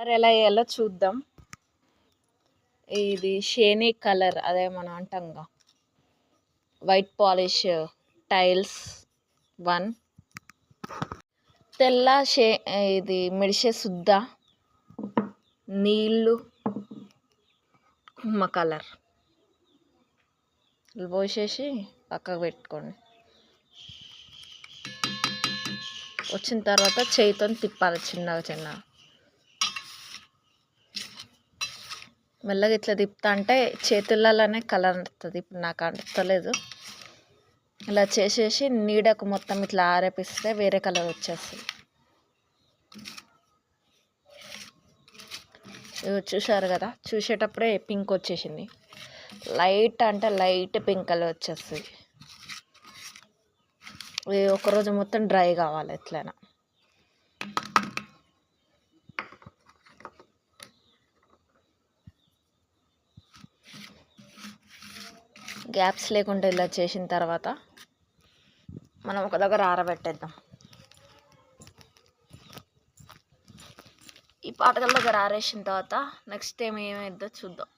Colour ఎలా వేయాలో చూద్దాం. ఇది షేనీ కలర్, అదే మనం అంటాంగా వైట్ పాలిష్ టైల్స్ 1, తెల్ల ఇది మెడిసే సుద్ద, నీళ్ళు, కుమ్మ కలర్ పోసేసి పక్కకు పెట్టుకోండి. వచ్చిన తర్వాత చేయితో తిప్పాలి చిన్నగా మెల్లగా ఇట్లా తిప్పుతా అంటే చేతులలోనే కలర్ అంటుతుంది. ఇప్పుడు నాకు అంటలేదు. ఇలా చేసేసి నీడకు మొత్తం ఇట్లా ఆరేపిస్తే వేరే కలర్ వచ్చేస్తుంది. చూసారు కదా, చూసేటప్పుడే పింక్ వచ్చేసింది. లైట్ అంటే లైట్ పింక్ కలర్ వచ్చేస్తుంది. ఇది ఒకరోజు మొత్తం డ్రై కావాలి ఎట్లయినా. గ్యాప్స్ లేకుండా ఇలా చేసిన తర్వాత మనం ఒక దగ్గర ఆరబెట్టేద్దాం. ఈ పాటల దగ్గర ఆరేసిన తర్వాత నెక్స్ట్ టైం ఏమైద్దో చూద్దాం.